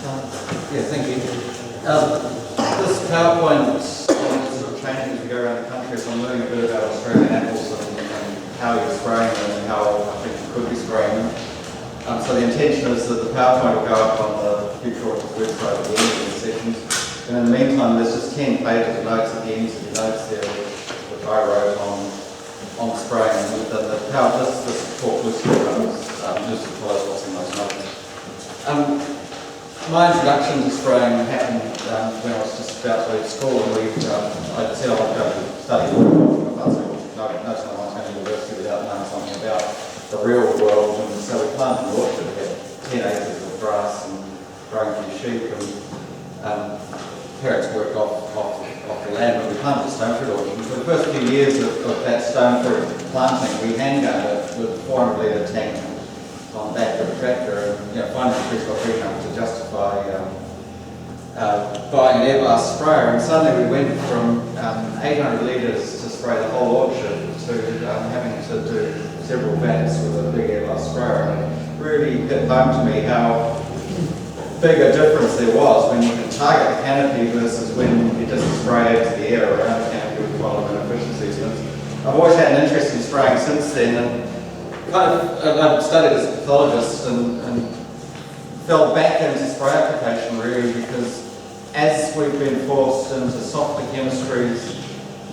Yeah, thank you. This PowerPoint is sort of changing as we go around the country, so I'm learning a bit about Australian apples and how you're spraying them and how I think you could be spraying them. So the intention is that the PowerPoint will go up on the Future Orchards website at the end of these sessions. And in the meantime, there's just 10 pages of notes at the end of the notes there, which I wrote on spraying. And this talk loosely follows what's in those notes. My introduction to spraying happened when I was just about to leave school, and I said I wanted to go to study law. I no time I was going to university without knowing something about the real world, and so we planted an orchard, had 10 acres of grass and growing a few sheep, and parents worked off the land, but we planted a stone fruit orchard. And for the first few years of that stone fruit planting, we hand-gunned it with a 400 litre tank on the back of a tractor, and finally increased our income to justify buying an air blast sprayer. And suddenly we went from 800 litres to spray the whole orchard to having to do several vats with a big air blast sprayer. And it really hit home to me how big a difference there was when you can target the canopy versus when you just spray into the air around the canopy with quite inefficiencies. I've always had an interest in spraying since then, and I've studied as a pathologist and fell back into spray application really because as we've been forced into softer chemistries,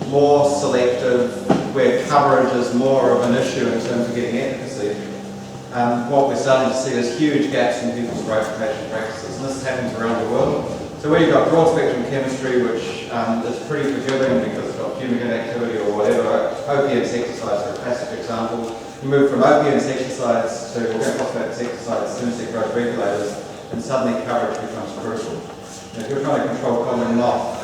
more selective, where coverage is more of an issue in terms of getting efficacy, what we're starting to see is huge gaps in people's spray application practices, and this happens around the world. So where you've got broad spectrum chemistry, which is pretty forgiving because it's got fumigant activity or whatever, opium insecticides are a classic example. You move from opium insecticides to organophosphate insecticides, synergistic growth regulators, and suddenly coverage becomes critical. If you're trying to control common moth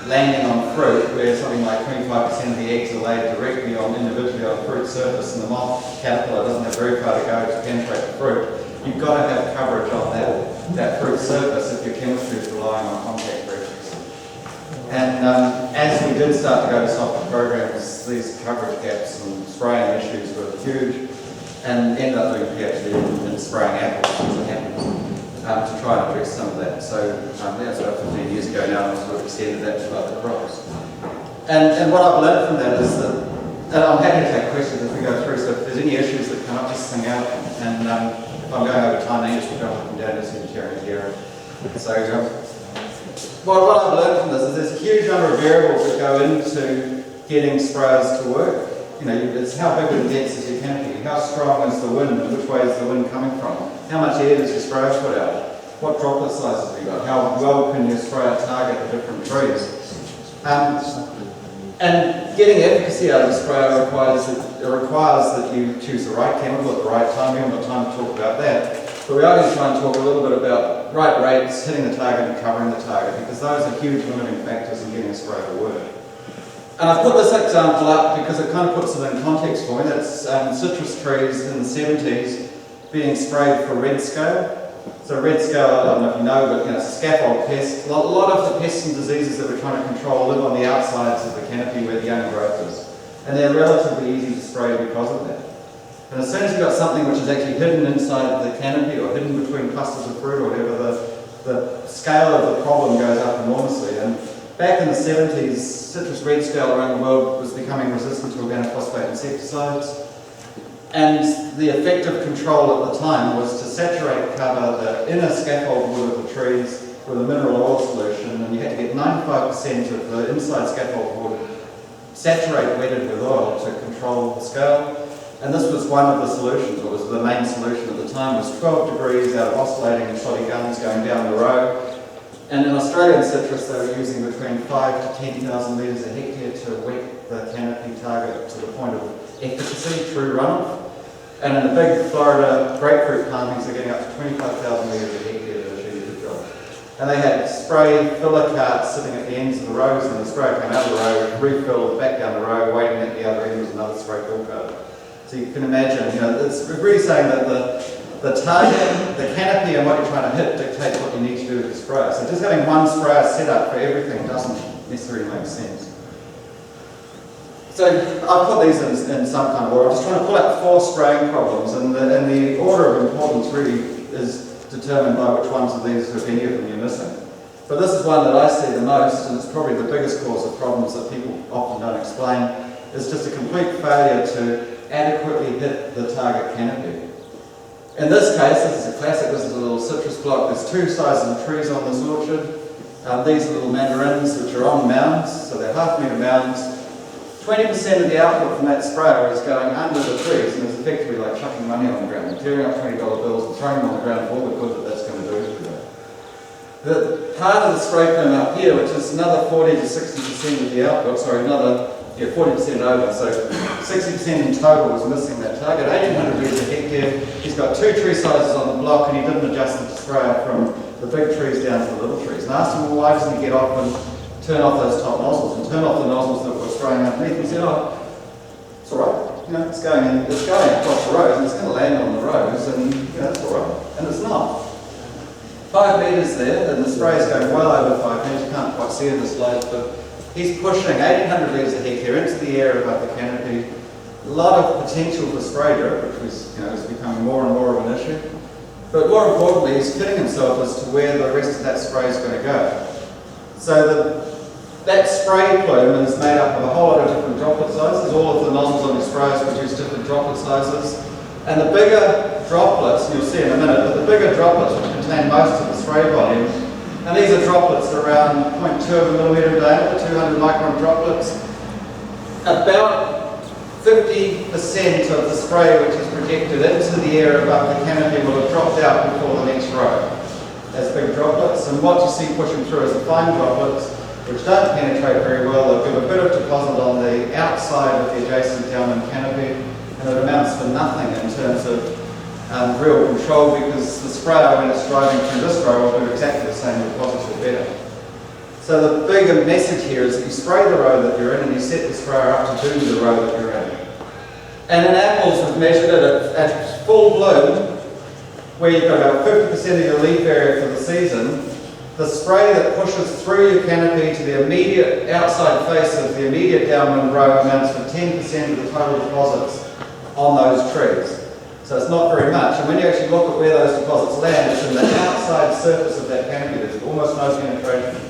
landing on fruit, where something like 25% of the eggs are laid directly individually on the fruit surface, and the moth caterpillar doesn't have very far to go to penetrate the fruit, you've got to have coverage on that fruit surface if your chemistry is relying on contact breaches. And as we did start to go to softer programs, these coverage gaps and spraying issues were huge, and ended up doing a PhD in spraying apples, as it happens, to try and address some of that. So that's about 15 years ago now, and I've sort of extended that to other crops. And what I've learned from that is that, and I'm happy to take questions as we go through, so if there's any issues that come up, just sing out, and if I'm going over time, then just jump up and down to Secretary here. So what I've learned from this is there's a huge number of variables that go into getting sprayers to work. It's how big and dense is your canopy, how strong is the wind, and which way is the wind coming from, how much air does your sprayer put out, what droplet sizes have you got, how well can your sprayer target the different trees. And getting efficacy out of the sprayer requires that you choose the right chemical at the right time. We haven't got time to talk about that. But we are going to try and talk a little bit about right rates, hitting the target and covering the target, because those are huge limiting factors in getting a spray to work. And I've put this example up because it kind of puts it in context for me. That's citrus trees in the 70s being sprayed for red scale. So red scale, I don't know if you know, but it's a scaffold pest. A lot of the pests and diseases that we're trying to control live on the outsides of the canopy where the young growth is. And they're relatively easy to spray because of that. And as soon as you've got something which is actually hidden inside the canopy or hidden between clusters of fruit or whatever, the scale of the problem goes up enormously. And back in the 70s, citrus red scale around the world was becoming resistant to organophosphate insecticides. And the effective control at the time was to saturate cover the inner scaffold wood of the trees with a mineral oil solution, and you had to get 95% of the inside scaffold wood saturated, wetted with oil to control the scale. And this was one of the solutions, or was the main solution at the time, was 12 degrees out of oscillating shoddy guns going down the row. And in Australian citrus, they were using between 5 to 10,000 litres a hectare to wet the canopy target to the point of efficacy, true runoff. And in the big Florida grapefruit plantings, they're getting up to 25,000 litres a hectare to achieve a good job. And they had spray filler carts sitting at the ends of the rows, and the spray came out of the row, refilled back down the row, waiting at the other end was another spray fill cart. So you can imagine, it's really saying that the target, the canopy and what you're trying to hit dictates what you need to do with the sprayer. So just having one sprayer set up for everything doesn't necessarily make sense. So I've put these in some kind of order. I'm just trying to pull out 4 spraying problems, and the order of importance really is determine by which ones of these, if any of them, you're missing. But this is one that I see the most, and it's probably the biggest cause of problems that people often don't explain. It's just a complete failure to adequately hit the target canopy. In this case, this is a classic, this is a little citrus block. There's two sizes of trees on this orchard. These are little mandarins which are on mounds, so they're half-metre mounds. 20% of the output from that sprayer is going under the trees, and it's effectively like chucking money on the ground, tearing up $20 bills and throwing them on the ground for all the good that that's going to do to them. The part of the spray plume up here, which is another 40 to 60% of the output, sorry, another 40% over, so 60% in total was missing that target. 1,800 litres a hectare. He's got two tree sizes on the block, and he didn't adjust the sprayer from the big trees down to the little trees. And I asked him, well, why doesn't he get off and turn off those top nozzles and turn off the nozzles that were spraying underneath? He said, oh, it's all right. You know, it's going across the rows, and it's going to land on the rows, and you know, it's all right. And it's not. 5 metres there, and the spray is going well over 5 metres. You can't quite see in this light, but he's pushing 1,800 litres a hectare into the air above the canopy. A lot of potential for spray drip, which was, is becoming more and more of an issue. But more importantly, he's kidding himself as to where the rest of that spray is going to go. So that spray plume is made up of a whole lot of different droplet sizes. All of the nozzles on his sprayers produce different droplet sizes. And the bigger droplets, and you'll see in a minute, but the bigger droplets which contain most of the spray volume, and these are droplets around 0.2 of a millimetre in diameter, 200 micron droplets. About 50% of the spray which is projected into the air above the canopy will have dropped out before the next row as big droplets. And what you see pushing through is the fine droplets, which don't penetrate very well. They'll give a bit of deposit on the outside of the adjacent downwind canopy, and it amounts to nothing in terms of real control, because the sprayer, when it's driving through this row, will do exactly the same deposits or better. So the bigger message here is that you spray the row that you're in, and you set the sprayer up to do the row that you're in. And in apples, we've measured it at full bloom, where you've got about 50% of your leaf area for the season. The spray that pushes through your canopy to the immediate outside face of the immediate downwind row amounts to 10% of the total deposits on those trees. So it's not very much. And when you actually look at where those deposits land, it's in the outside surface of that canopy. There's almost no penetration.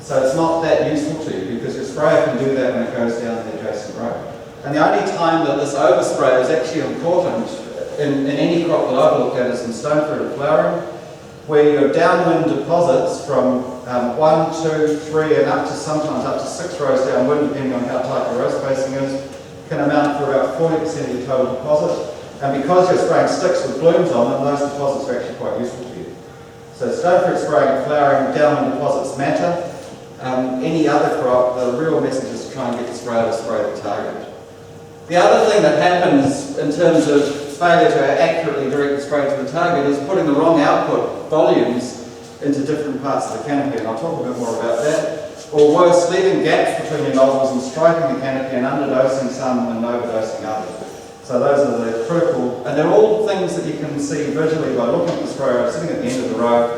So it's not that useful to you, because your sprayer can do that when it goes down the adjacent row. And the only time that this overspray is actually important in any crop that I've looked at is in stone fruit flowering, where your downwind deposits from 1, 2, 3 and up to sometimes up to 6 rows downwind, depending on how tight your row spacing is, can amount for about 40% of your total deposit. And because you're spraying sticks with blooms on them, those deposits are actually quite useful to you. So stone fruit spraying and flowering, downwind deposits matter. Any other crop, the real message is to try and get the sprayer to spray the target. The other thing that happens in terms of failure to accurately direct the spray to the target is putting the wrong output volumes into different parts of the canopy, and I'll talk a bit more about that. Or worse, leaving gaps between your nozzles and striking the canopy and underdosing some and overdosing others. So those are the critical, and they're all things that you can see visually by looking at the sprayer, sitting at the end of the row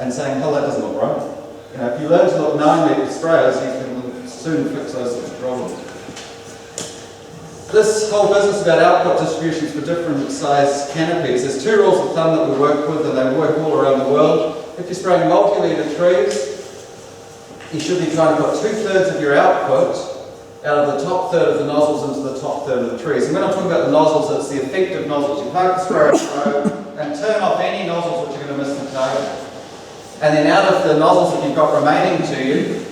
and saying, hell, that doesn't look right. If you learn to look knowingly at sprayers, you can soon fix those sorts of problems. This whole business about output distributions for different size canopies, there's 2 rules of thumb that we work with, and they work all around the world. If you're spraying multi-litre trees, you should be trying to put 2/3 of your output out of the top third of the nozzles into the top third of the trees. And when I'm talking about the nozzles, it's the effective nozzles. You park the sprayer in a row and turn off any nozzles which are going to miss the target. And then out of the nozzles that you've got remaining to you,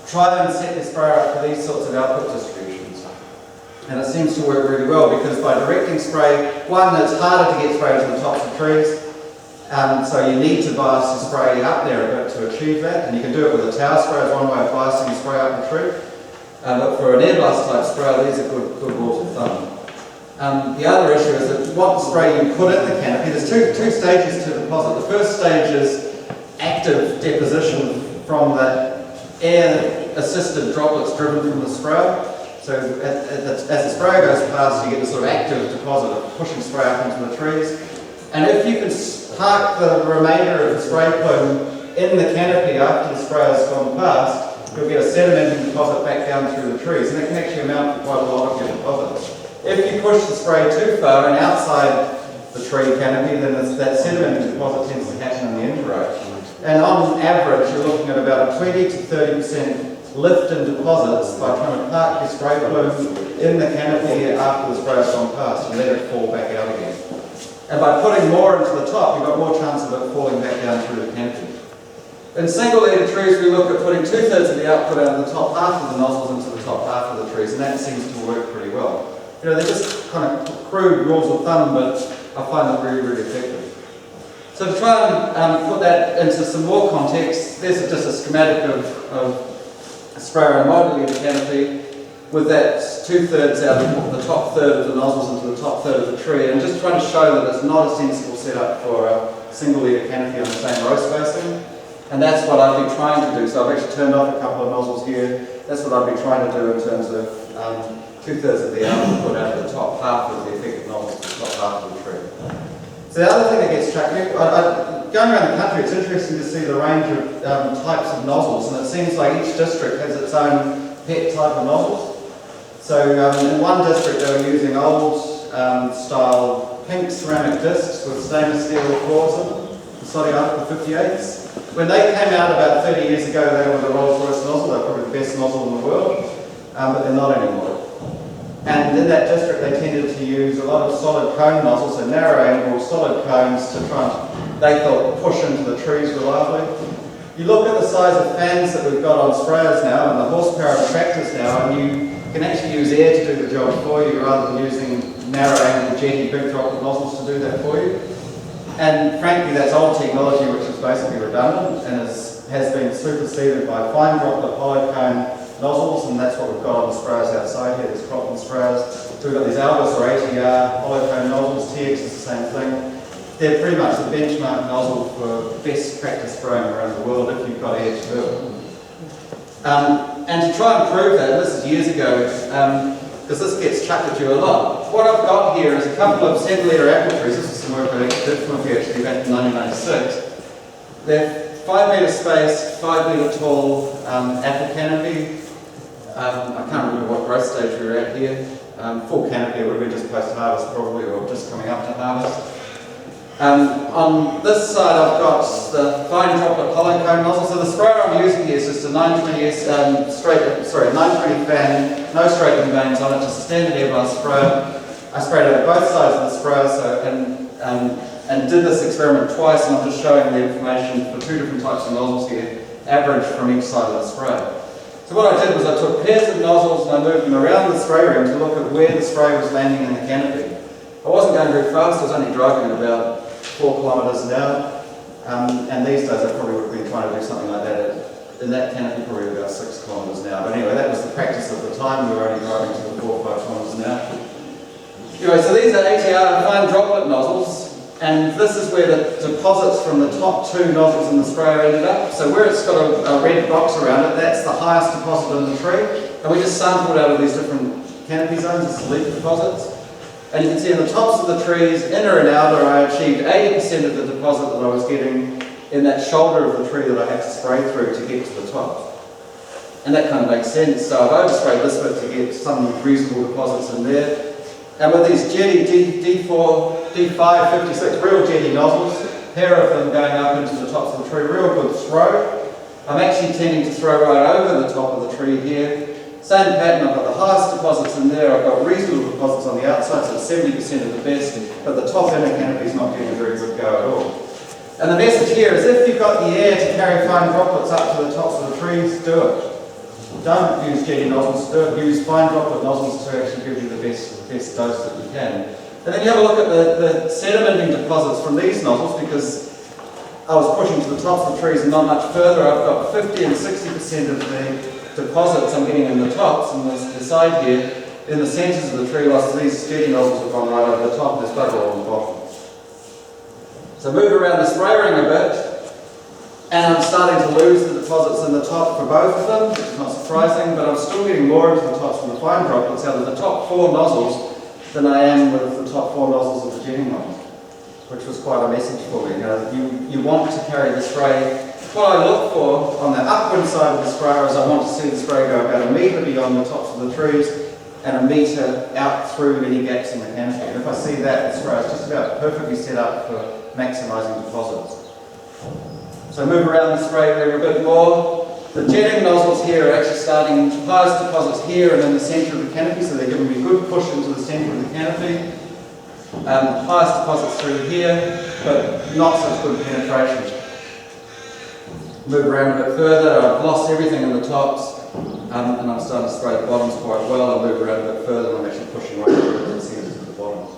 try and set the sprayer up for these sorts of output distributions. And it seems to work really well, because by directing spray, one, it's harder to get spray into the tops of trees, so you need to bias the spray up there a bit to achieve that, and you can do it with a tower sprayer. It's one way of biasing the spray up the tree. But for an air blast type sprayer, these are good rules of thumb. The other issue is that what spray you put in the canopy, there's two stages to deposit. The first stage is active deposition from the air-assisted droplets driven from the sprayer. So as the sprayer goes past, you get this sort of active deposit of pushing spray up into the trees. And if you can park the remainder of the spray plume in the canopy after the sprayer's gone past, you'll get a sedimenting deposit back down through the trees, and it can actually amount to quite a lot of your deposits. If you push the spray too far and outside the tree canopy, then that sedimenting deposit tends to happen in the interrow. And on average, you're looking at about a 20 to 30% lift in deposits by trying to park your spray plume in the canopy after the spray's gone past and let it fall back out again. And by putting more into the top, you've got more chance of it falling back down through the canopy. In single-leader trees, we look at putting 2/3 of the output out of the top half of the nozzles into the top half of the trees, and that seems to work pretty well. You know, they're just kind of crude rules of thumb, but I find them really, really effective. So to try and put that into some more context, there's just a schematic of a sprayer and multi-leader canopy with that 2/3 out of the top third of the nozzles into the top third of the tree, and just trying to show that it's not a sensible setup for a single-leader canopy on the same row spacing. And that's what I've been trying to do. So I've actually turned off a couple of nozzles here. That's what I've been trying to do in terms of 2/3 of the output out of the top half of the effective nozzles to the top half of the tree. So the other thing that gets chucked, going around the country, it's interesting to see the range of types of nozzles, and it seems like each district has its own pet type of nozzles. So in one district they were using old style pink ceramic discs with stainless steel claws in them, the Soddy Article 58s. When they came out about 30 years ago, they were the Rolls-Royce nozzle. They're probably the best nozzle in the world, but they're not anymore. And in that district, they tended to use a lot of solid cone nozzles, so narrow angle solid cones to try and, they thought, push into the trees reliably. You look at the size of fans that we've got on sprayers now and the horsepower of tractors now, and you can actually use air to do the job for you rather than using narrow angle jetty big droplet nozzles to do that for you. And frankly, that's old technology which is basically redundant and has been superseded by fine droplet hollow cone nozzles, and that's what we've got on the sprayers outside here, these Cropton sprayers. So we've got these Albus or ATR hollow cone nozzles. TX is the same thing. They're pretty much the benchmark nozzle for best practice spraying around the world if you've got air to do it. And to try and prove that, this is years ago, because this gets chucked at you a lot. What I've got here is a couple of centimetre apple trees. This is some work I did from here actually back in 1996. They're 5 metre space, 5 metre tall apple canopy. I can't remember what growth stage we were at here. Full canopy, it would be just post-harvest probably, or just coming up to harvest. On this side I've got the fine droplet hollow cone nozzle. So the sprayer I'm using here is just a 920 920 fan, no straightening vanes on it, just a standard air blast sprayer. I sprayed it at both sides of the sprayer and did this experiment twice, and I'm just showing the information for 2 different types of nozzles here, average from each side of the spray. So what I did was I took pairs of nozzles and I moved them around the spray ring to look at where the spray was landing in the canopy. I wasn't going very fast, I was only driving at about 4 kilometres an hour, and these days I probably would have been trying to do something like that in that canopy, probably about 6 kilometres an hour. But anyway, that was the practice of the time. We were only driving to the 4 or 5 kilometres an hour. Anyway, so these are ATR fine droplet nozzles, and this is where the deposits from the top 2 nozzles in the sprayer ended up. So where it's got a red box around it, that's the highest deposit in the tree, and we just sampled out of these different canopy zones, this is leaf deposits. And you can see in the tops of the trees, inner and outer, I achieved 80% of the deposit that I was getting in that shoulder of the tree that I had to spray through to get to the top. And that kind of makes sense. So I've oversprayed this bit to get some reasonable deposits in there. And with these jetty D4, D5, 56 real jetty nozzles, a pair of them going up into the tops of the tree, real good throw. I'm actually tending to throw right over the top of the tree here. Same pattern, I've got the highest deposits in there, I've got reasonable deposits on the outside, so it's 70% of the best, but the top inner canopy is not getting a very good go at all. And the message here is if you've got the air to carry fine droplets up to the tops of the trees, do it. Don't use jetty nozzles, do it. Use fine droplet nozzles to actually give you the best dose that you can. And then you have a look at the sedimenting deposits from these nozzles, because I was pushing to the tops of the trees and not much further. I've got 50 and 60% of the deposits I'm getting in the tops and the side here, in the centres of the tree, whilst these jetty nozzles have gone right over the top, there's bugger all on the bottom. So move around the spray ring a bit, and I'm starting to lose the deposits in the top for both of them. It's not surprising, but I'm still getting more into the tops from the fine droplets out of the top 4 nozzles than I am with the top 4 nozzles of the jetty nozzle, which was quite a message for me. You want to carry the spray. What I look for on the upwind side of the sprayer is I want to see the spray go about 1 metre beyond the tops of the trees, and 1 metre out through any gaps in the canopy. And if I see that, the spray is just about perfectly set up for maximising deposits. So move around the spray area a bit more. The jetting nozzles here are actually starting highest deposits here and in the centre of the canopy, so they're giving me a good push into the centre of the canopy. Highest deposits through here, but not such good penetration. Move around a bit further. I've lost everything in the tops, and I'm starting to spray the bottoms quite well. I'll move around a bit further, and I'm actually pushing right through the centres of the bottoms.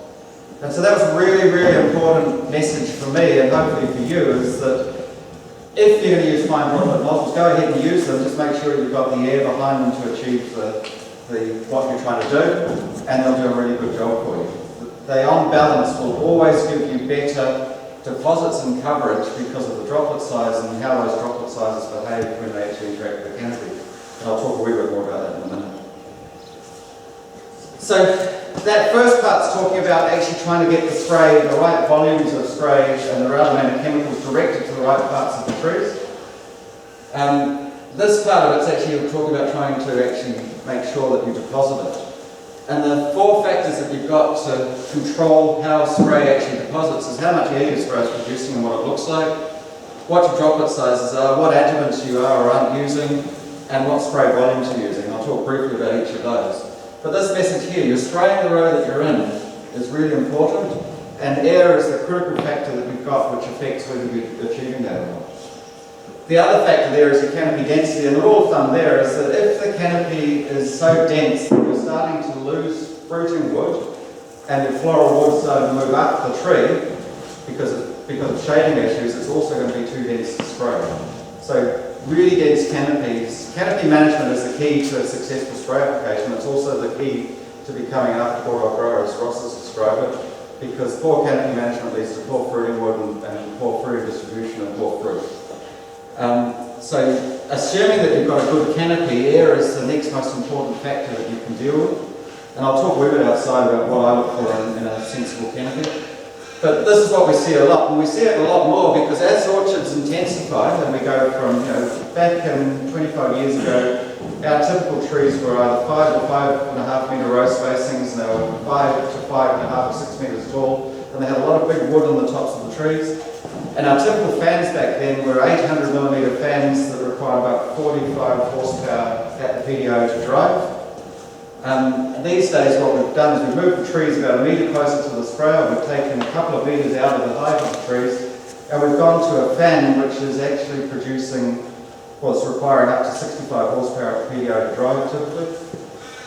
And so that was a really, really important message for me, and hopefully for you, is that if you're going to use fine droplet nozzles, go ahead and use them. Just make sure you've got the air behind them to achieve what you're trying to do, and they'll do a really good job for you. They, on balance, will always give you better deposits and coverage because of the droplet size and how those droplet sizes behave when they actually interact with the canopy. And I'll talk a wee bit more about that in a minute. So that first part's talking about actually trying to get the spray, the right volumes of spray and the right amount of chemicals directed to the right parts of the trees. This part of it's actually talking about trying to actually make sure that you deposit it. And the 4 factors that you've got to control how spray actually deposits is how much air your spray is producing and what it looks like, what your droplet sizes are, what adjuvants you are or aren't using, and what spray volumes you're using. I'll talk briefly about each of those. But this message here, you're spraying the row that you're in, is really important, and air is the critical factor that you've got which affects whether you're achieving that or not. The other factor there is your canopy density, and the rule of thumb there is that if the canopy is so dense that you're starting to lose fruiting wood and your floral wood starting to move up the tree because of shading issues, it's also going to be too dense to spray. So really dense canopies, canopy management is the key to a successful spray application. It's also the key to becoming an after-board grower, as Ross has described it, because poor canopy management leads to poor fruiting wood and poor fruit distribution and poor fruit. So assuming that you've got a good canopy, air is the next most important factor that you can deal with. And I'll talk a little bit outside about what I look for in a sensible canopy. But this is what we see a lot, and we see it a lot more because as orchards intensify, and we go from, back in 25 years ago, our typical trees were either 5 to 5.5 metre row spacings, and they were 5 to 5.5 or 6 metres tall, and they had a lot of big wood on the tops of the trees. And our typical fans back then were 800mm fans that required about 45 horsepower at the PDO to drive. These days what we've done is we've moved the trees about 1 metre closer to the sprayer, we've taken a couple of metres out of the height of the trees, and we've gone to a fan which is actually producing, well, it's requiring up to 65 horsepower at the PDO to drive typically.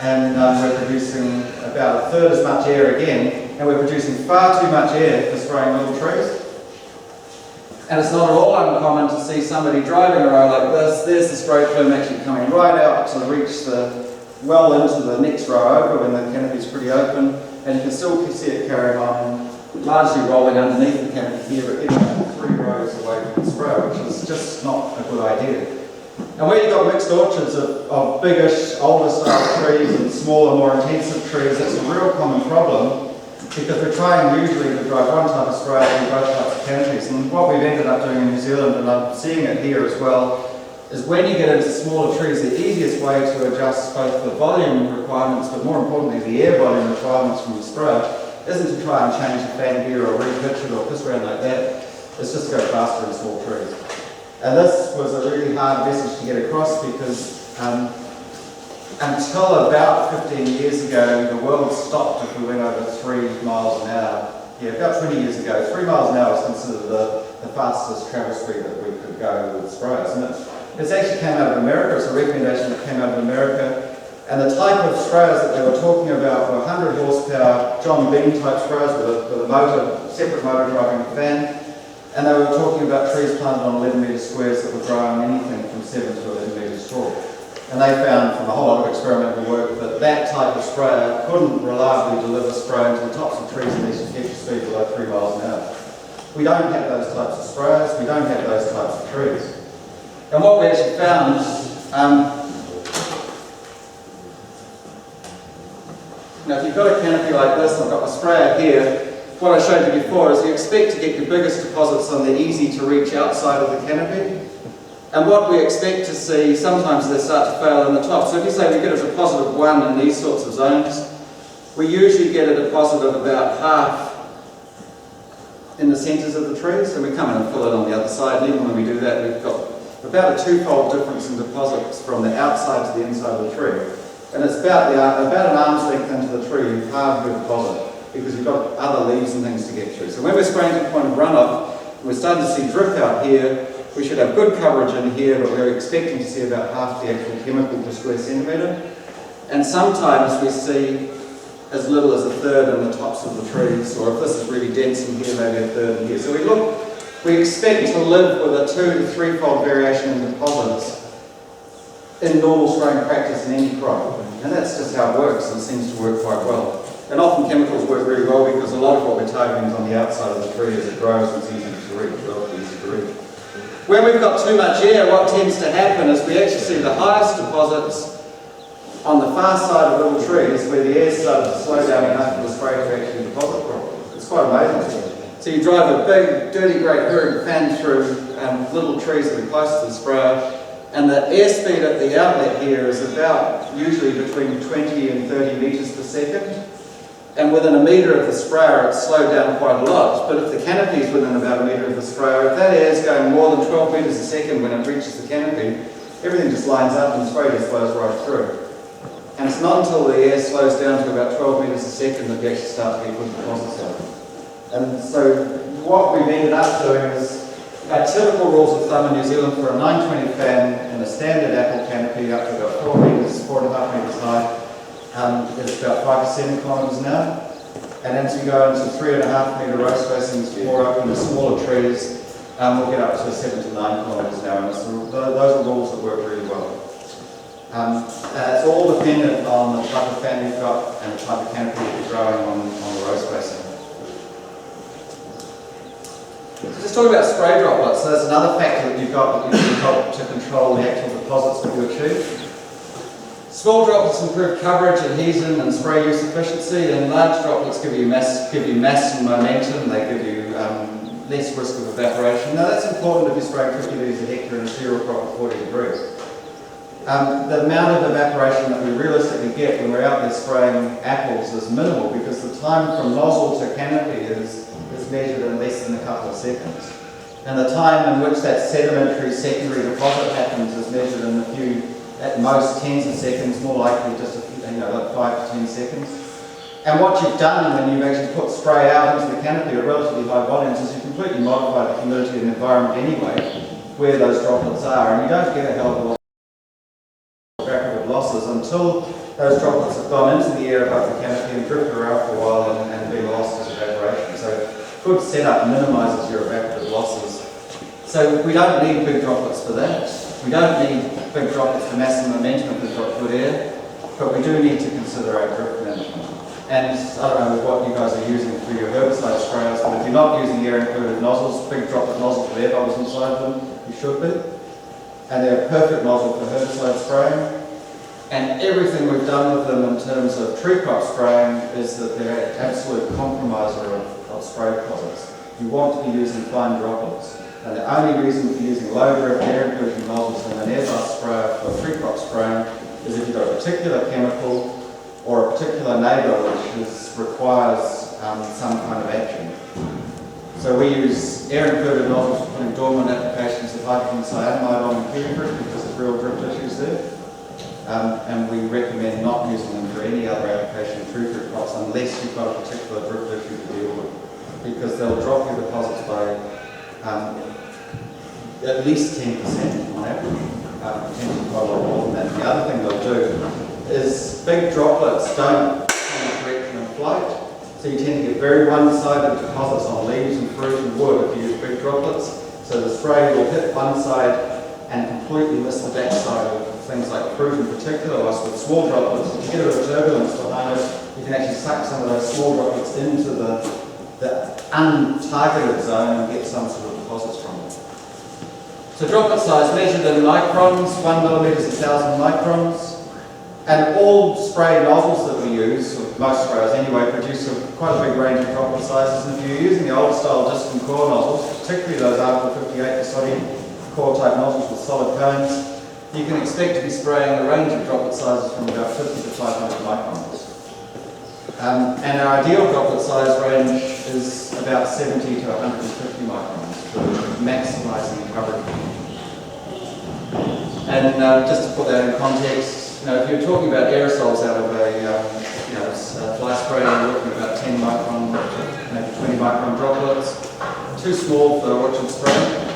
And we're producing about 1/3 as much air again, and we're producing far too much air for spraying little trees. And it's not at all uncommon to see somebody driving a row like this. There's the spray plume actually coming right out to reach well into the next row over when the canopy is pretty open, and you can still see it carrying on, largely rolling underneath the canopy here, but getting about 3 rows away from the sprayer, which is just not a good idea. And where you've got mixed orchards of biggish, older style trees and smaller, more intensive trees, that's a real common problem. Because we're trying usually to drive one type of spray in both types of canopies. And what we've ended up doing in New Zealand, and I'm seeing it here as well, is when you get into smaller trees, the easiest way to adjust both the volume requirements, but more importantly the air volume requirements from the sprayer, isn't to try and change the fan gear or repitch it or piss around like that. It's just to go faster in small trees. And this was a really hard message to get across because until about 15 years ago, the world stopped if we went over 3 miles an hour. Yeah, about 20 years ago, 3 miles an hour was considered the fastest travel speed that we could go with sprayers. And it's actually came out of America. It's a recommendation that came out of America. And the type of sprayers that they were talking about were 100 horsepower John Bean type sprayers with a motor, separate motor driving the fan. And they were talking about trees planted on 11 metre squares that were growing anything from 7 to 11 metres tall. And they found from a whole lot of experimental work that type of sprayer couldn't reliably deliver spray into the tops of trees unless you kept your speed below 3 miles an hour. We don't have those types of sprayers, we don't have those types of trees. And what we actually found, now if you've got a canopy like this, and I've got my sprayer here, what I showed you before is you expect to get your biggest deposits on the easy to reach outside of the canopy. And what we expect to see, sometimes they start to fail in the top. So if you say we get a deposit of 1 in these sorts of zones, we usually get a deposit of about half in the centres of the trees, and we come in and fill it on the other side. And even when we do that, we've got about a twofold difference in deposits from the outside to the inside of the tree. And it's about an arm's length into the tree, you've halved your deposit, because you've got other leaves and things to get through. So when we're spraying to the point of runoff, and we're starting to see drip out here, we should have good coverage in here, but we're expecting to see about half the actual chemical per square centimetre. And sometimes we see as little as a third in the tops of the trees, or if this is really dense in here, maybe a third in here. So we expect to live with a 2 to 3-fold variation in deposits in normal spraying practice in any crop. And that's just how it works, and it seems to work quite well. And often chemicals work really well because a lot of what we're targeting is on the outside of the tree as it grows and it's easy to reach, relatively easy to reach. When we've got too much air, what tends to happen is we actually see the highest deposits on the far side of little trees where the air started to slow down enough for the spray to actually deposit properly. It's quite amazing. So you drive a big, dirty, great Hurd fan through little trees that are close to the sprayer, and the airspeed at the outlet here is about usually between 20 and 30 metres per second. And within a metre of the sprayer, it's slowed down quite a lot. But if the canopy is within about a metre of the sprayer, if that air is going more than 12 metres a second when it reaches the canopy, everything just lines up and the spray just flows right through. And it's not until the air slows down to about 12 metres a second that we actually start to get good deposits out. And so what we've ended up doing is our typical rules of thumb in New Zealand for a 920 fan in a standard apple canopy up to about 4 metres, 4.5 metres high, is about 5 to 7 kilometres an hour. And as we go into 3.5 metre row spacings, more open to smaller trees, we'll get up to 7 to 9 kilometres an hour. And so those are rules that work really well. It's all dependent on the type of fan you've got and the type of canopy that you're growing on the row spacing. So just talking about spray droplets, so that's another factor that you've got that you can help to control the actual deposits that you achieve. Small droplets improve coverage, adhesion and spray use efficiency, and large droplets give you mass and momentum. They give you less risk of evaporation. Now that's important if you're spraying 50 litres a hectare in a cereal crop at 40 degrees. The amount of evaporation that we realistically get when we're out there spraying apples is minimal because the time from nozzle to canopy is measured in less than a couple of seconds. And the time in which that sedimentary secondary deposit happens is measured in a few, at most tens of seconds, more likely just a few, like 5 to 10 seconds. And what you've done when you've actually put spray out into the canopy at relatively high volumes is you've completely modified the humidity in the environment anyway, where those droplets are, and you don't get a hell of a lot of losses until those droplets have gone into the air above the canopy and drifted around for a while and been lost as evaporation. So good setup minimises your evaporative losses. So we don't need big droplets for that. We don't need big droplets for mass and momentum if we've got good air, but we do need to consider our drift management. And I don't know what you guys are using for your herbicide sprayers, but if you're not using air-included nozzles, big droplet nozzles with air bubbles inside them, you should be. And they're a perfect nozzle for herbicide spraying. And everything we've done with them in terms of tree crop spraying is that they're an absolute compromiser of spray deposits. You want to be using fine droplets. And the only reason for using low drift air inclusion nozzles in an airbus sprayer for tree crop spraying is if you've got a particular chemical or a particular neighbour which requires some kind of action. So we use air included nozzles for putting dormant applications of hydrogen cyanamide on the kiwi fruit because there's real drift issues there. And we recommend not using them for any other application of tree fruit crops unless you've got a particular drift issue to deal with, because they'll drop your deposits by at least 10% on average, potentially quite a lot more than that. The other thing they'll do is big droplets don't change direction in flight, so you tend to get very one-sided deposits on leaves and fruit and wood if you use big droplets. So the spray will hit one side and completely miss the back side of things like fruit in particular. Whilst with small droplets, if you get a bit of turbulence behind it, you can actually suck some of those small droplets into the untargeted zone and get some sort of deposits from it. So droplet size measured in microns, 1 millimetre is 1,000 microns. And all spray nozzles that we use, or most sprayers anyway, produce quite a big range of droplet sizes. And if you're using the old style disc and core nozzles, particularly those R458 Soddy core type nozzles with solid cones, you can expect to be spraying a range of droplet sizes from about 50 to 500 microns. And our ideal droplet size range is about 70 to 150 microns for maximising coverage. And just to put that in context, if you're talking about aerosols out of a fly spray, you're looking at about 10 micron, maybe 20 micron droplets. Too small for orchard spray.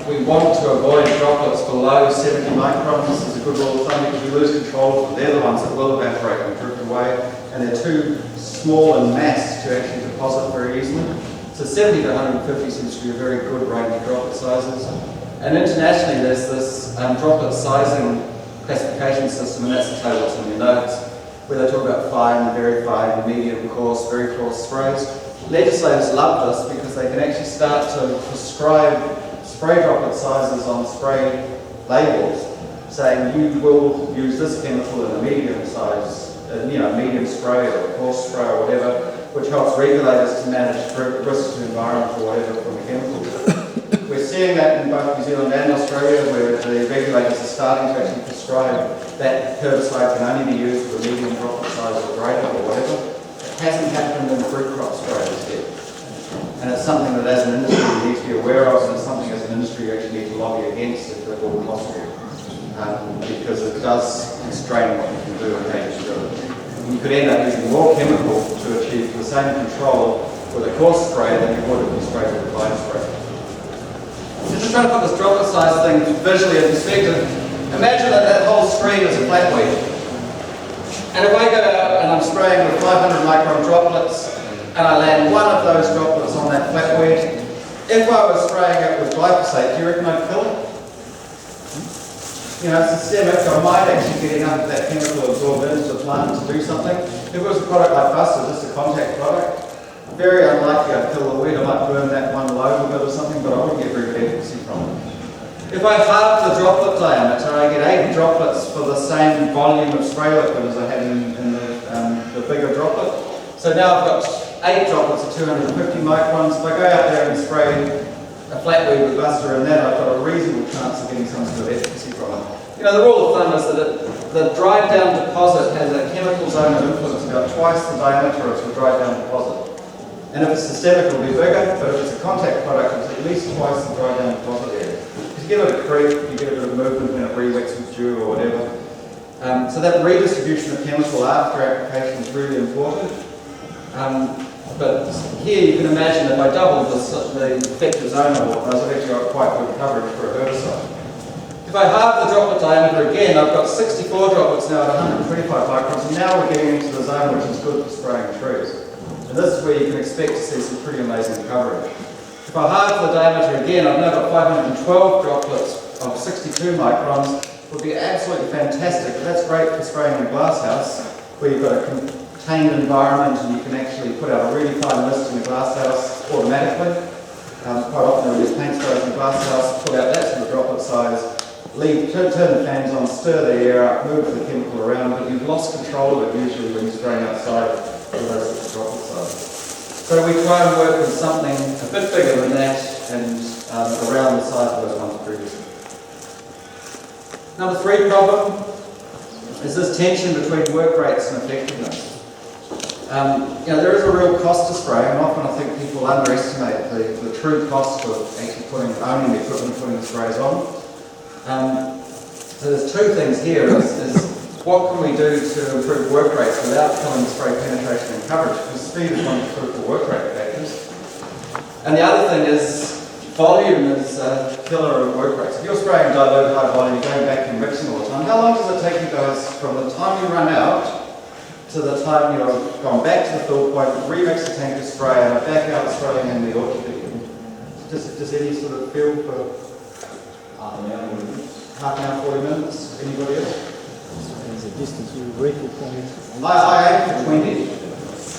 We want to avoid droplets below 70 microns. This is a good rule of thumb because you lose control of them. They're the ones that will evaporate and drift away, and they're too small in mass to actually deposit very easily. So 70 to 150 seems to be a very good range of droplet sizes. And internationally, there's this droplet sizing classification system, and that's the table that's in your notes, where they talk about fine, very fine, medium, coarse, very coarse sprays. Legislators love this because they can actually start to prescribe spray droplet sizes on spray labels, saying you will use this chemical in a medium size, medium spray or a coarse spray or whatever, which helps regulators to manage risk to the environment or whatever from the chemical. We're seeing that in both New Zealand and Australia, where the regulators are starting to actually prescribe that herbicide can only be used with a medium droplet size or greater or whatever. It hasn't happened in fruit crop sprayers yet. And it's something that as an industry we need to be aware of, and it's something as an industry you actually need to lobby against if at all possible. Because it does constrain what you can do and how you should do it. You could end up using more chemical to achieve the same control with a coarse spray than you would if you sprayed with a fine spray. So just trying to put this droplet size thing visually in perspective, imagine that whole screen is a flatweed. And if I go out and I'm spraying with 500 micron droplets, and I land one of those droplets on that flatweed, if I was spraying it with glyphosate, do you reckon I'd kill it? It's systemic, I might actually get enough of that chemical absorbed into the plant to do something. If it was a product like Buster, just a contact product, very unlikely I'd kill the weed. I might burn that one lobe a bit or something, but I wouldn't get very good efficacy from it. If I halve the droplet diameter, I get 8 droplets for the same volume of spray liquid as I had in the bigger droplet. So now I've got 8 droplets of 250 microns. If I go out there and spray a flatweed with Buster in that, I've got a reasonable chance of getting some sort of efficacy from it. The rule of thumb is that the dried down deposit has a chemical zone of influence about twice the diameter of the dried down deposit. And if it's systemic, it'll be bigger, but if it's a contact product, it's at least twice the dried down deposit area. Because you get a bit of creep, you get a bit of movement when it re-wets with dew or whatever. So that redistribution of chemical after application is really important. But here you can imagine if I doubled the effective zone of all those, I've actually got quite good coverage for a herbicide. If I halve the droplet diameter again, I've got 64 droplets now at 125 microns, and now we're getting into the zone which is good for spraying trees. And this is where you can expect to see some pretty amazing coverage. If I halve the diameter again, I've now got 512 droplets of 62 microns, would be absolutely fantastic. But that's great for spraying in a glass house, where you've got a contained environment and you can actually put out a really fine mist in the glass house automatically. Quite often we use paint sprays in the glass house, put out that sort of droplet size, turn the fans on, stir the air up, move the chemical around, but you've lost control of it usually when you're spraying outside with those sorts of droplet sizes. So we try and work with something a bit bigger than that and around the size of those ones previously. Number 3 problem is this tension between work rates and effectiveness. There is a real cost to spray, and often I think people underestimate the true cost of actually owning the equipment and putting the sprays on. So there's 2 things here, is what can we do to improve work rates without killing the spray penetration and coverage, because speed is one of the critical work rate factors. And the other thing is volume is a killer of work rates. If you're spraying dilute high volume, you're going back and mixing all the time, how long does it take you guys from the time you run out to the time you've gone back to the fill point, remix the tank of spray, and back out spraying in the orchard again? Does any sort of feel for half an hour, 40 minutes? Anybody else? There's a distance you record from it. I aim for 20.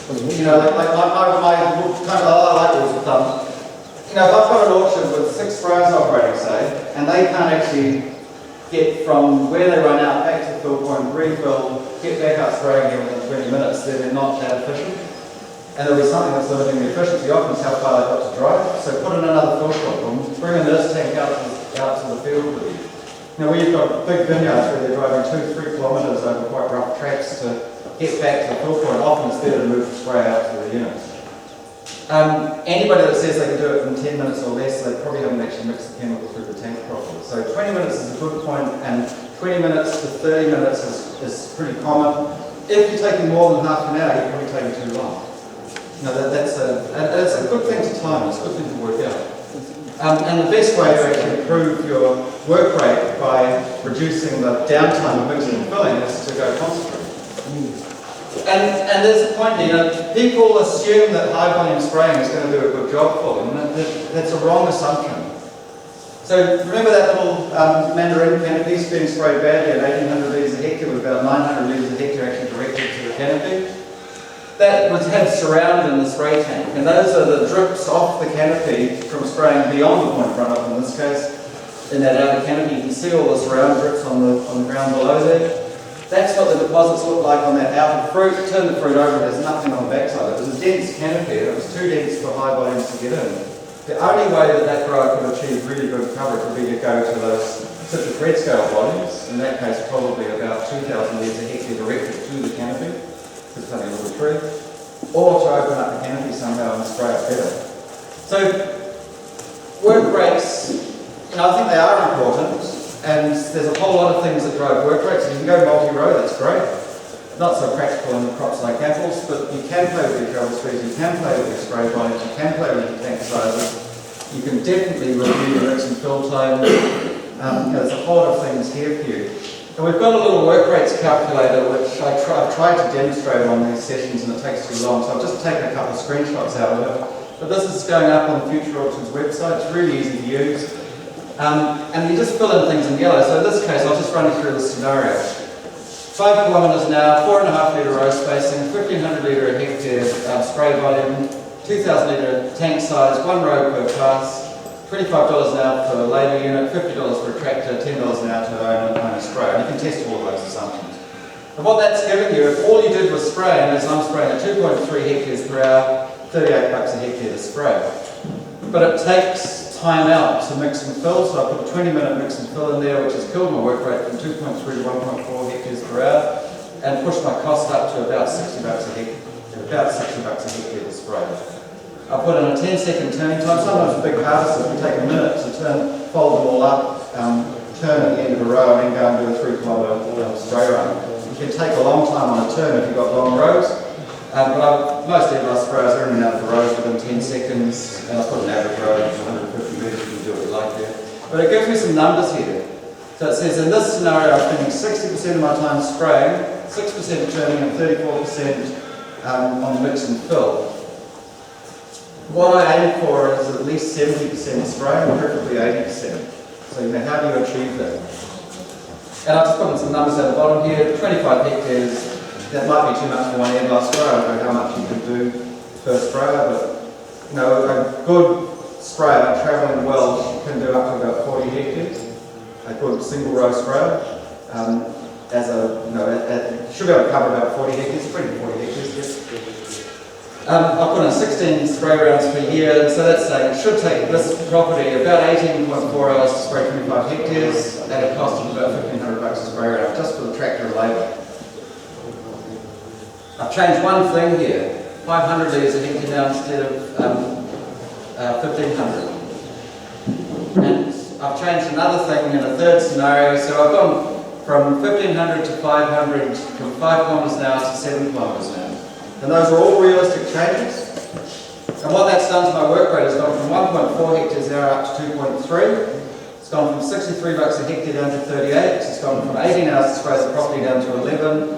My kind of like rules of thumb. If I've got an orchard with 6 sprayers operating, say, and they can't actually get from where they run out back to the fill point, refill, get back out spraying again within 20 minutes, then they're not that efficient. and there'll be something that's limiting the efficiency. Often it's how far they've got to drive. So put in another fill point, or bring a nurse tank out to the field with you. Now where you've got big vineyards where they're driving 2-3 kilometres over quite rough tracks to get back to the fill point, often it's better to move the spray out to the unit. Anybody that says they can do it in 10 minutes or less, they probably haven't actually mixed the chemical through the tank properly. So 20 minutes is a good point, and 20 minutes to 30 minutes is pretty common. If you're taking more than half an hour, you're probably taking too long. That's a good thing to time, it's a good thing to work out. And the best way to actually improve your work rate by reducing the downtime of mixing and filling is to go concentrate. And there's a point, people assume that high volume spraying is going to do a good job for them, and that's a wrong assumption. So remember that little mandarin canopy being sprayed badly at 1800 litres a hectare with about 900 litres a hectare actually directed to the canopy? That would have surround in the spray tank, and those are the drips off the canopy from spraying beyond the point runoff in this case. In that outer canopy, you can see all the surround drips on the ground below there. That's what the deposits look like on that outer fruit. Turn the fruit over, there's nothing on the backside. It was a dense canopy, and it was too dense for high volumes to get in. The only way that grower could achieve really good coverage would be to go to those citrus red scale volumes, in that case probably about 2,000 litres a hectare directed to the canopy, because it's only a little tree, or to open up the canopy somehow and spray it better. So work rates, I think they are important, and there's a whole lot of things that drive work rates. If you can go multi-row, that's great. Not so practical in crops like apples, but you can play with your travel speeds, you can play with your spray volumes, you can play with your tank sizes. You can definitely review your mix and fill time. There's a whole lot of things here for you. And we've got a little work rates calculator which I've tried to demonstrate on these sessions, and it takes too long, so I've just taken a couple of screenshots out of it. But this is going up on the Future Orchards website. It's really easy to use. And you just fill in things in yellow. So in this case, I'll just run you through the scenario. 5 kilometres an hour, 4.5 litre row spacing, 1,500 litre a hectare spray volume, 2,000 litre tank size, 1 row per pass, $25 an hour per labour unit, $50 for a tractor, $10 an hour to own a sprayer. And you can test all of those assumptions. And what that's giving you, if all you did was spray, and as I'm spraying at 2.3 hectares per hour, $38 a hectare to spray. But it takes time out to mix and fill, so I put a 20-minute mix and fill in there, which has killed my work rate from 2.3 to 1.4 hectares per hour, and pushed my cost up to about $60 a hectare, to spray. I put in a 10-second turning time. Sometimes with big harvests, it can take a minute to fold them all up, turn at the end of a row, and then go and do a 3-kilometre spray run. It can take a long time on a turn if you've got long rows. But most of our sprayers are in and out of the rows within 10 seconds, and I put an average row of 150 metres, you can do what you like there. But it gives me some numbers here. So it says in this scenario I'm spending 60% of my time spraying, 6% turning, and 34% on mix and fill. What I aim for is at least 70% spraying, preferably 80%. So how do you achieve that? And I've just put in some numbers at the bottom here, 25 hectares. That might be too much for one air blast sprayer. I don't know how much you can do per sprayer, but a good sprayer travelling well can do up to about 40 hectares. A good single row sprayer should be able to cover about 40 hectares, 20 to 40 hectares. Yes. I've put in 16 spray rounds per year, so that's saying it should take this property about 18.4 hours to spray 25 hectares at a cost of about $1,500 a spray round, just for the tractor and labour. I've changed one thing here, 500 litres a hectare now instead of 1,500. And I've changed another thing in a third scenario, so I've gone from 1,500 to 500, from 5 kilometres an hour to 7 kilometres an hour. And those are all realistic changes. And what that's done to my work rate has gone from 1.4 hectares an hour up to 2.3. It's gone from $63 a hectare down to 38. It's gone from 18 hours to spray the property down to 11.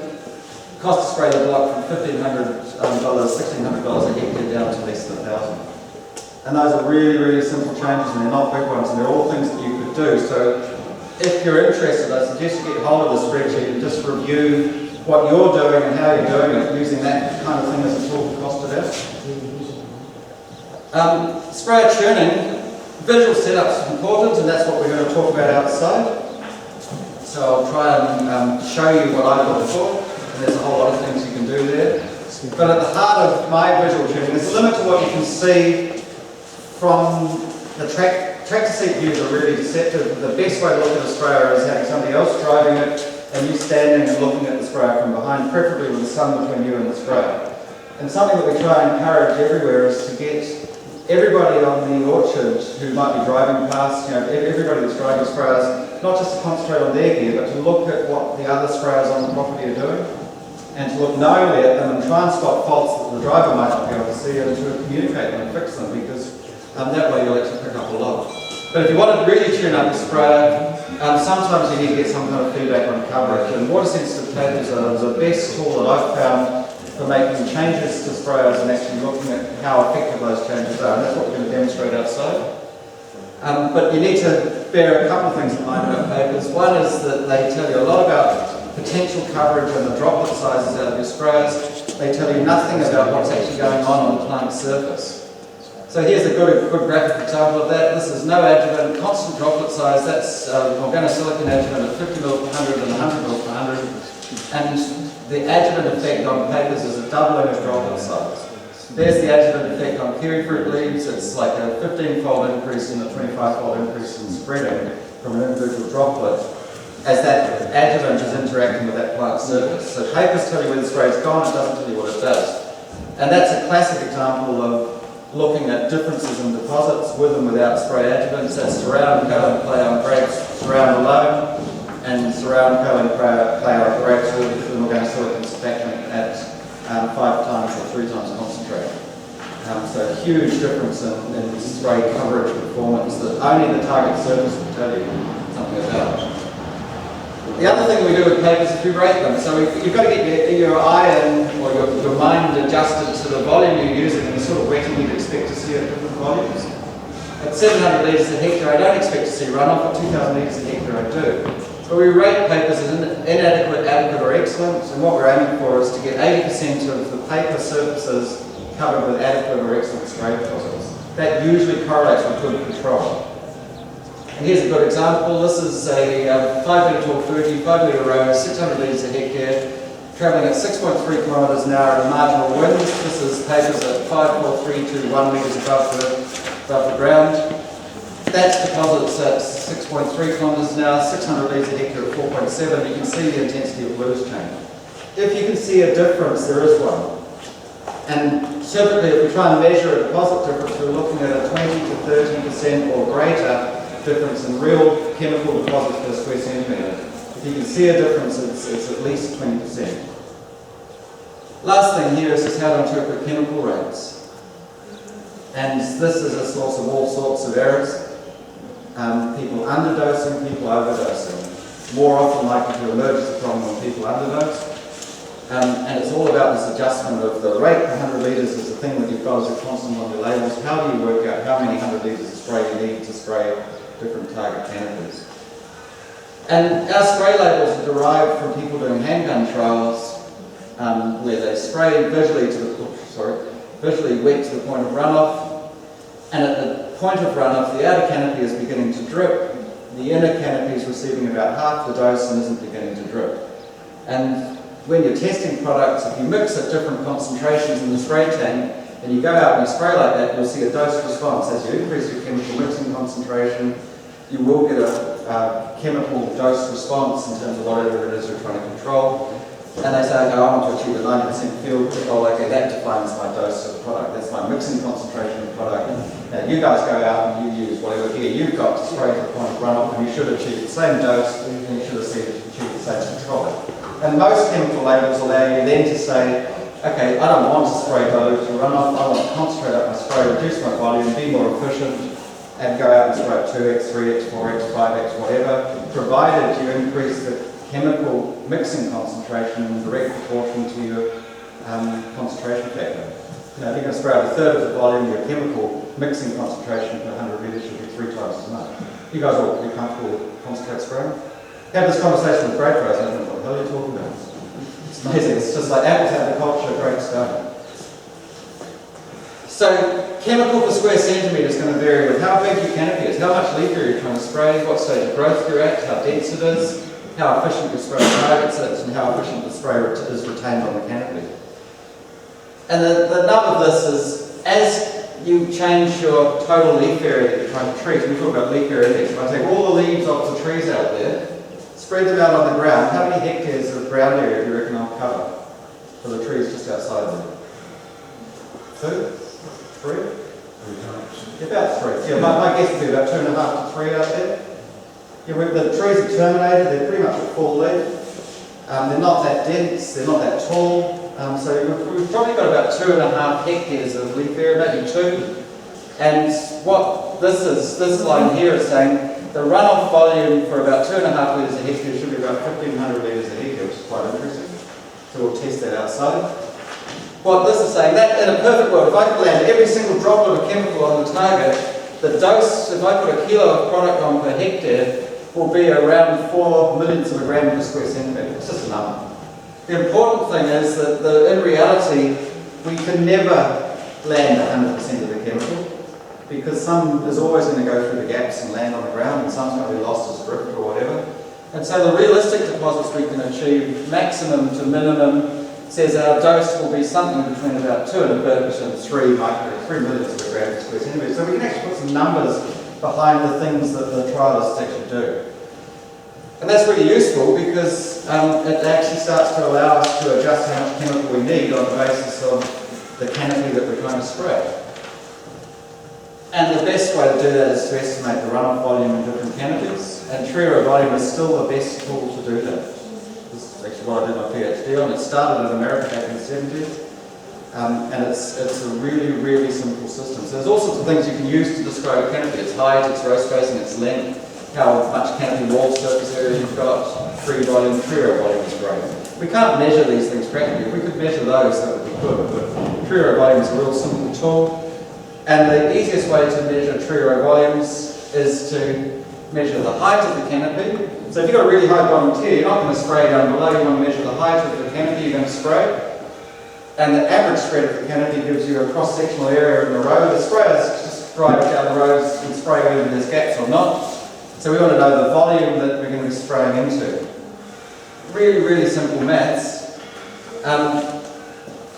Cost to spray the block from $1,500, $1,600 a hectare down to less than $1,000. And those are really, really simple changes, and they're not big ones, and they're all things that you could do. So if you're interested, I suggest you get hold of the spreadsheet and just review what you're doing and how you're doing it, using that kind of thing as a tool to cost it out. Sprayer tuning, visual setup is important, and that's what we're going to talk about outside. So I'll try and show you what I'm looking for. There's a whole lot of things you can do there. But at the heart of my visual tuning, there's a limit to what you can see from the tractor seat views are really deceptive. The best way to look at a sprayer is having somebody else driving it and you standing and looking at the sprayer from behind, preferably with the sun between you and the sprayer. And something that we try and encourage everywhere is to get everybody on the orchard who might be driving past, everybody that's driving sprayers, not just to concentrate on their gear, but to look at what the other sprayers on the property are doing, and to look knowingly at them and try and spot faults that the driver might not be able to see and to communicate them and fix them, because that way you'll actually pick up a lot. But if you want to really tune up the sprayer, sometimes you need to get some kind of feedback on coverage, and water sensitive tapers are the best tool that I've found for making changes to sprayers and actually looking at how effective those changes are, and that's what we're going to demonstrate outside. But you need to bear a couple of things in mind about papers. One is that they tell you a lot about potential coverage and the droplet sizes out of your sprayers. They tell you nothing about what's actually going on the plant surface. So here's a good graphic example of that. This is no adjuvant, constant droplet size. That's organosilicon adjuvant at 50 ml per 100 and 100 ml per 100. And the adjuvant effect on papers is a doubling of droplet size. There's the adjuvant effect on kiwi fruit leaves. It's like a 15-fold increase and a 25-fold increase in spreading from an individual droplet as that adjuvant is interacting with that plant surface. So papers tell you where the spray's gone, it doesn't tell you what it does. And that's a classic example of looking at differences in deposits with and without spray adjuvants. That's surround, coat and clay on grapes, surround alone, and surround, coat and clay on grapes with an organosilicon surfactant at 5 times or 3 times concentrate. So a huge difference in spray coverage performance that only the target surface will tell you something about. The other thing we do with papers is we rate them. So you've got to get your eye in, or your mind adjusted to the volume you're using and the sort of wetting you'd expect to see at different volumes. At 700 litres a hectare, I don't expect to see runoff. At 2,000 litres a hectare, I do. But we rate papers as inadequate, adequate, or excellent, and what we're aiming for is to get 80% of the paper surfaces covered with adequate or excellent spray deposits. That usually correlates with good control. And here's a good example. This is a 5 litre tall 30, 5 litre row, 600 litres a hectare, travelling at 6.3 kilometres an hour at a marginal wind. This is papers at 5.43 to 1 metres above the ground. That's deposits at 6.3 kilometres an hour, 600 litres a hectare at 4.7. You can see the intensity of blues change. If you can see a difference, there is one. And typically, if we try and measure a deposit difference, we're looking at a 20 to 30% or greater difference in real chemical deposits per square centimetre. If you can see a difference, it's at least 20%. Last thing here is just how to interpret chemical rates. And this is a source of all sorts of errors. People underdosing, people overdosing. More often likely to emerge as a problem when people underdose. And it's all about this adjustment of the rate per 100 litres is the thing that you've got as a constant on your labels. How do you work out how many 100 litres of spray you need to spray different target canopies? And our spray labels are derived from people doing handgun trials where they spray visually wet to the point of runoff, and at the point of runoff the outer canopy is beginning to drip, the inner canopy is receiving about half the dose and isn't beginning to drip. And when you're testing products, if you mix at different concentrations in the spray tank and you go out and you spray like that, you'll see a dose response. As you increase your chemical mixing concentration, you will get a chemical dose response in terms of whatever it is you're trying to control. And they say, okay, I want to achieve a 90% field control. Okay, that defines my dose of the product. That's my mixing concentration of the product. Now, you guys go out and you use whatever gear you've got to spray to the point of runoff, and you should achieve the same dose, and you should achieve the same control. And most chemical labels allow you then to say, okay, I don't want to spray dilute to runoff. I want to concentrate up my spray, reduce my volume, be more efficient, and go out and spray at 2x, 3x, 4x, 5x, whatever, provided you increase the chemical mixing concentration in direct proportion to your concentration factor. Now, if you're going to spray out a third of the volume, your chemical mixing concentration per 100 litres should be 3 times as much. You guys all be comfortable with concentrate spraying? Have this conversation with grape growers, I don't know what the hell you're talking about. It's amazing, it's just like apples out of the culture, grapes don't. So, chemical per square centimetre is going to vary with how big your canopy is, how much leaf area you're trying to spray, what stage of growth you're at, how dense it is, how efficient your spray targets it, and how efficient the spray is retained on the canopy. And the nub of this is, as you change your total leaf area that you're trying to treat, we talk about leaf area index. If I take all the leaves off the trees out there, spread them out on the ground, how many hectares of ground area do you reckon I'll cover for the trees just outside there? 2? 3? About 3. Yeah, my guess would be about 2.5 to 3 out there. Yeah, the trees are terminated, they're pretty much at full leaf. They're not that dense, they're not that tall. So we've probably got about 2.5 hectares of leaf area, maybe 2. And what this line here is saying, the runoff volume for about 2.5 litres a hectare should be about 1,500 litres a hectare, which is quite interesting. So we'll test that outside. What this is saying, that in a perfect world, if I could land every single droplet of chemical on the target, the dose, if I put a kilo of product on per hectare, will be around 4 millionths of a gram per square centimetre. It's just a number. The important thing is that in reality, we can never land 100% of the chemical, because some is always going to go through the gaps and land on the ground, and some's going to be lost as drift or whatever. And so the realistic deposits we can achieve, maximum to minimum, says our dose will be something between about 2.25 and 3 millionths of a gram per square centimetre. So we can actually put some numbers behind the things that the trialists actually do. And that's really useful because it actually starts to allow us to adjust how much chemical we need on the basis of the canopy that we're trying to spray. And the best way to do that is to estimate the runoff volume in different canopies. And tree area volume is still the best tool to do that. This is actually what I did my PhD on. It started in America back in the 70s. And it's a really, really simple system. So there's all sorts of things you can use to describe a canopy. Its height, its row spacing, its length, how much canopy wall surface area you've got, tree volume, tree area volume is great. We can't measure these things practically. If we could measure those, that would be good, but tree area volume is a real simple tool. And the easiest way to measure tree area volumes is to measure the height of the canopy. So if you've got a really high bottom tier, you're not going to spray down below, you want to measure the height of the canopy you're going to spray. And the average spread of the canopy gives you a cross-sectional area in the row. The sprayers just drive down the rows and spray whether there's gaps or not. So we want to know the volume that we're going to be spraying into. Really, really simple maths.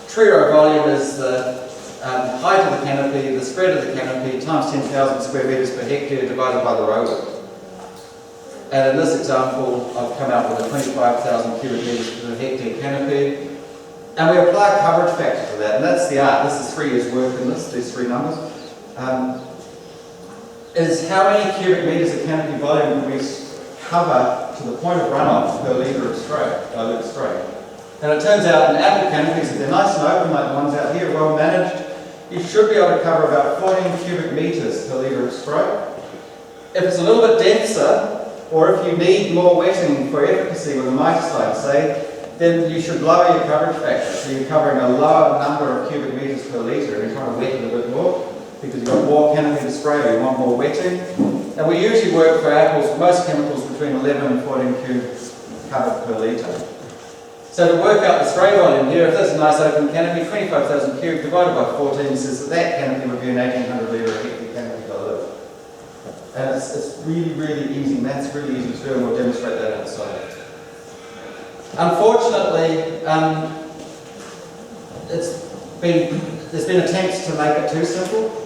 Tree row volume is the height of the canopy, the spread of the canopy, times 10,000 square metres per hectare divided by the row width. And in this example, I've come out with a 25,000 cubic metres per hectare canopy. And we apply a coverage factor to that, and that's the art. This is 3 years' work in this, these 3 numbers. Is how many cubic metres of canopy volume can we cover to the point of runoff per litre of spray, dilute spray. And it turns out in apple canopies, if they're nice and open like the ones out here, well managed, you should be able to cover about 14 cubic metres per litre of spray. If it's a little bit denser, or if you need more wetting for efficacy with a microsite, say, then you should lower your coverage factor. So you're covering a lower number of cubic metres per litre and you're trying to wet it a bit more because you've got more canopy to spray or you want more wetting. And we usually work for apples, for most chemicals, between 11 and 14 cubes covered per litre. So to work out the spray volume here, if there's a nice open canopy, 25,000 cubes divided by 14 says that that canopy would be an 1,800 litre a hectare canopy dilute. And it's really, really easy maths, really easy to do, and we'll demonstrate that outside. Unfortunately, there's been attempts to make it too simple.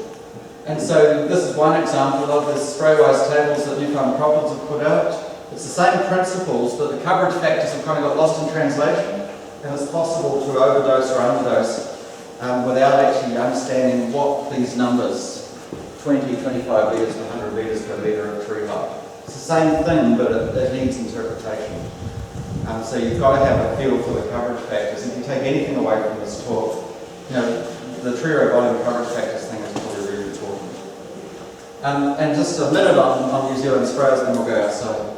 And so this is one example of the spray-wise tables that New Farm Croppers have put out. It's the same principles, but the coverage factors have kind of got lost in translation. And it's possible to overdose or underdose without actually understanding what these numbers, 20, 25 litres per 100 litres per litre of tree height. It's the same thing, but it needs interpretation. So you've got to have a feel for the coverage factors. If you take anything away from this talk, you know, the tree row volume coverage factors thing is probably really important. And just a minute on New Zealand sprayers, then we'll go outside.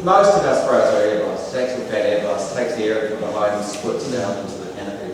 Most of our sprayers are air blasts. It's actually fat air blast. It takes the air from behind and splits down into the canopy.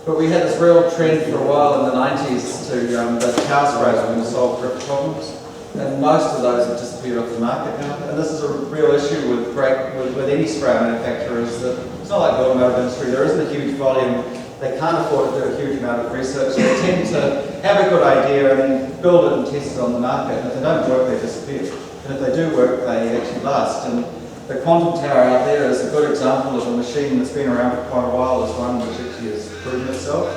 But we had this real trend for a while in the 90s to the cow sprays were going to solve drift problems. And most of those have disappeared off the market now. And this is a real issue with any spray manufacturer, is that it's not like the automotive industry. There isn't a huge volume. They can't afford to do a huge amount of research. So they tend to have a good idea and then build it and test it on the market. And if they don't work, they disappear. And if they do work, they actually last. And The quantum tower out there is a good example of a machine that's been around for quite a while. There's one which actually has proven itself.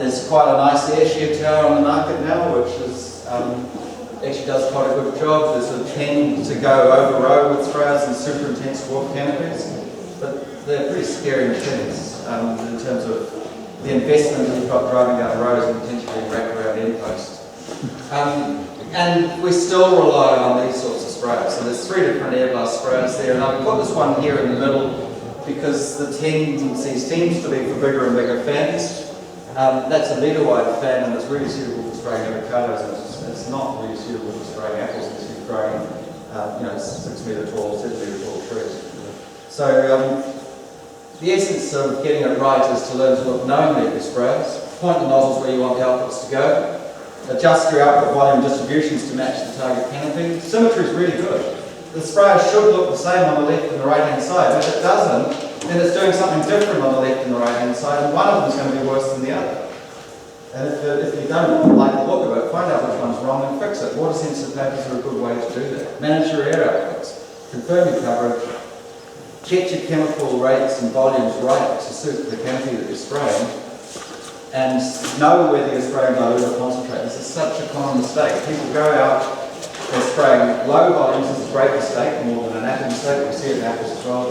There's quite a nice air shear tower on the market now, which is actually does quite a good job. There's a 10 to go over row with sprayers and super intense warp canopies, but they're pretty scary machines in terms of the investment that you've got driving down roads and potentially wrapped around end posts. And we still rely on these sorts of sprayers. So there's 3 different air blast sprayers there, and I've put this one here in the middle because the tendency seems to be for bigger and bigger fans. That's a metre wide fan, and it's really suitable for spraying avocados, and it's not really suitable for spraying apples unless you're growing 6 metre tall, 7 metre tall trees. So the essence of getting it right is to learn to look knowingly at your sprayers, point the nozzles where you want the outputs to go, adjust your output volume distributions to match the target canopy. Symmetry is really good. The sprayer should look the same on the left and the right hand side, but if it doesn't, then it's doing something different on the left and the right hand side, and one of them is going to be worse than the other. And if you don't like the look of it, find out which one's wrong and fix it. Water sensor papers are a good way to do that. Manage your air outputs, confirm your coverage, check your chemical rates and volumes right to suit the canopy that you're spraying, and know whether you're spraying dilute or concentrate. This is such a common mistake. People go out, they're spraying low volumes. This is a great mistake, more than an apple mistake. We see it in apples as well.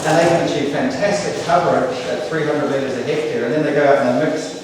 And they can achieve fantastic coverage at 300 litres a hectare, and then they go out and they mix